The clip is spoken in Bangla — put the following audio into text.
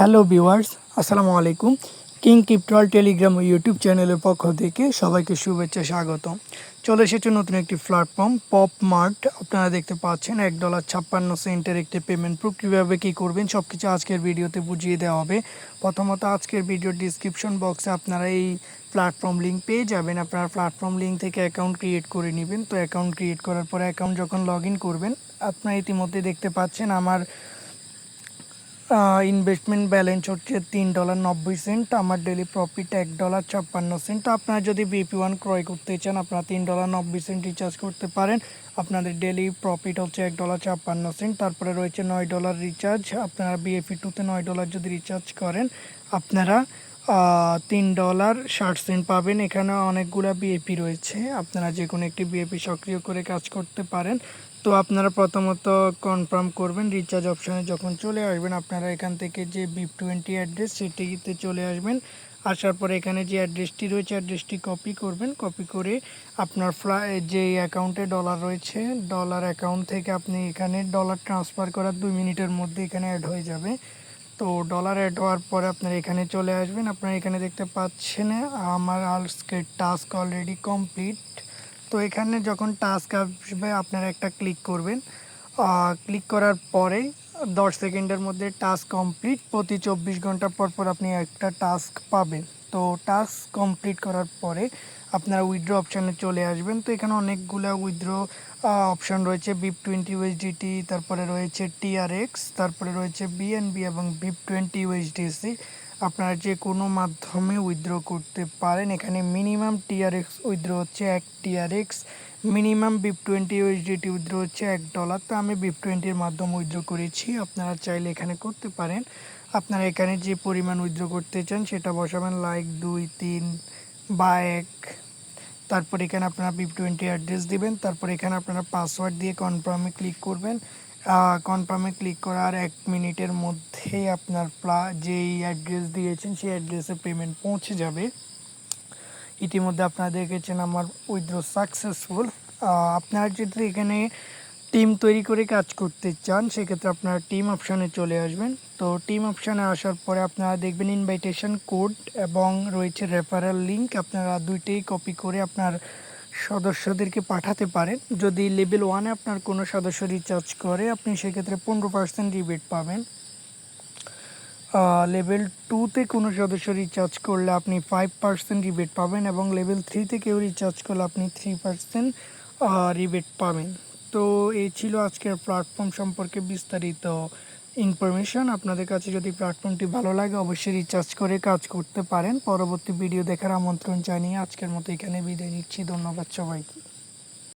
হ্যালো ভিউয়ার্স, আসসালামু আলাইকুম। কিং ক্রিপ্টোয়াল টেলিগ্রাম ও ইউটিউব চ্যানেলের পক্ষ থেকে সবাইকে শুভেচ্ছা স্বাগতম। চলে এসেছে নতুন একটি প্ল্যাটফর্ম পপ মার্ট। আপনারা দেখতে পাচ্ছেন $1.56 একটি পেমেন্ট প্রুফ। কীভাবে কী করবেন সব কিছু আজকের ভিডিওতে বুঝিয়ে দেওয়া হবে। প্রথমত আজকের ভিডিওর ডিসক্রিপশন বক্সে আপনারা এই প্ল্যাটফর্ম লিঙ্ক পেয়ে যাবেন। আপনারা প্ল্যাটফর্ম লিঙ্ক থেকে অ্যাকাউন্ট ক্রিয়েট করে নেবেন। তো অ্যাকাউন্ট ক্রিয়েট করার পরে অ্যাকাউন্ট যখন লগ ইন করবেন, আপনারা ইতিমধ্যে দেখতে পাচ্ছেন আমার ইনভেস্টমেন্ট ব্যালেন্স হচ্ছে $3.90। আমার ডেলি প্রফিট $1.56। আপনারা যদি BP1 ক্রয় করতে চান আপনারা $3.90 রিচার্জ করতে পারেন। আপনাদের ডেলি প্রফিট হচ্ছে $1.56। তারপরে রয়েছে $9 রিচার্জ। আপনারা BFE2-তে $9 যদি রিচার্জ করেন আপনারা $3.60 পাবেন। এখানে অনেকগুলো বিএপি রয়েছে, আপনারা যে কোনো একটি বিএপি সক্রিয় করে কাজ করতে পারেন। তো আপনারা প্রথমত কনফার্ম করবেন। রিচার্জ অপশানে যখন চলে আসবেন আপনারা এখান থেকে যে BIP20 অ্যাড্রেস সেটিতে চলে আসবেন। আসার পরে এখানে যে অ্যাড্রেসটি রয়েছে অ্যাড্রেসটি কপি করবেন। কপি করে আপনার যে অ্যাকাউন্টে ডলার রয়েছে ডলার অ্যাকাউন্ট থেকে আপনি এখানে ডলার ট্রান্সফার করার 2 মিনিটের মধ্যে এখানে অ্যাড হয়ে যাবে। তো ডলার অ্যাড হওয়ার পরে আপনারা এখানে চলে আসবেন। আপনারা এখানে দেখতে পাচ্ছেন আমার আজকের টাস্ক অলরেডি কমপ্লিট। তো এখানে যখন টাস্ক আসবে আপনারা একটা ক্লিক করবেন। ক্লিক করার পরে 10 সেকেন্ডের মধ্যে টাস্ক কমপ্লিট। প্রতি 24 ঘন্টা পর পর আপনি একটা টাস্ক পাবেন। তো টাস্ক কমপ্লিট করার পরে আপনারা উইথড্র অপশানে চলে আসবেন। তো এখানে অনেকগুলো উইথড্র অপশান রয়েছে। BIP20 USDT, তারপরে রয়েছে TRX, তারপরে রয়েছে BNB এবং BIP20 USDC। আপনারা যে কোনো মাধ্যমে উইথড্র করতে পারেন। এখানে মিনিমাম TRX উইথড্র হচ্ছে 1 TRX, minimum BIP20 USDT withdraw হচ্ছে $1। তো আমি BIP20-র মাধ্যমে উইথড্র করেছি, আপনারা চাইলে এখানে করতে পারেন। আপনারা এখানে যে পরিমাণ উইথড্র করতে চান সেটা বসাবেন, লাইক 2, 3 বা 1। তারপর এখানে আপনারা BIP20 অ্যাড্রেস দিবেন। তারপর এখানে আপনারা পাসওয়ার্ড দিয়ে কনফার্মে ক্লিক করবেন। কনফার্মে ক্লিক করার 1 মিনিটের মধ্যেই আপনার যেই অ্যাড্রেস দিয়েছেন সেই অ্যাড্রেসে পেমেন্ট পৌঁছে যাবে। ইতিমধ্যে আপনারা দেখেছেন আমার উইথড্র সাকসেসফুল। আপনারা যদি এখানে টিম তৈরি করে কাজ করতে চান সেক্ষেত্রে আপনারা টিম অপশানে চলে আসবেন। তো টিম অপশানে আসার পরে আপনারা দেখবেন ইনভাইটেশন কোড এবং রয়েছে রেফারেল লিঙ্ক। আপনারা দুইটাই কপি করে আপনার সদস্যদেরকে পাঠাতে পারেন। যদি লেভেল 1-এ আপনার কোনো সদস্য রিচার্জ করে আপনি সেক্ষেত্রে 15% রিবেট পাবেন। লেভেল 2-তে কোনো সদস্য রিচার্জ করলে আপনি 5% রিবেট পাবেন এবং লেভেল 3-তে কেউ রিচার্জ করলে আপনি 3% রিবেট পাবেন। তো এই ছিল আজকের প্ল্যাটফর্ম সম্পর্কে বিস্তারিত ইনফরমেশন। আপনাদের কাছে যদি প্ল্যাটফর্মটি ভালো লাগে অবশ্যই রিচার্জ করে কাজ করতে পারেন। পরবর্তী ভিডিও দেখার আমন্ত্রণ জানিয়ে আজকের মতো এখানে বিদায় নিচ্ছি। ধন্যবাদ সবাইকে।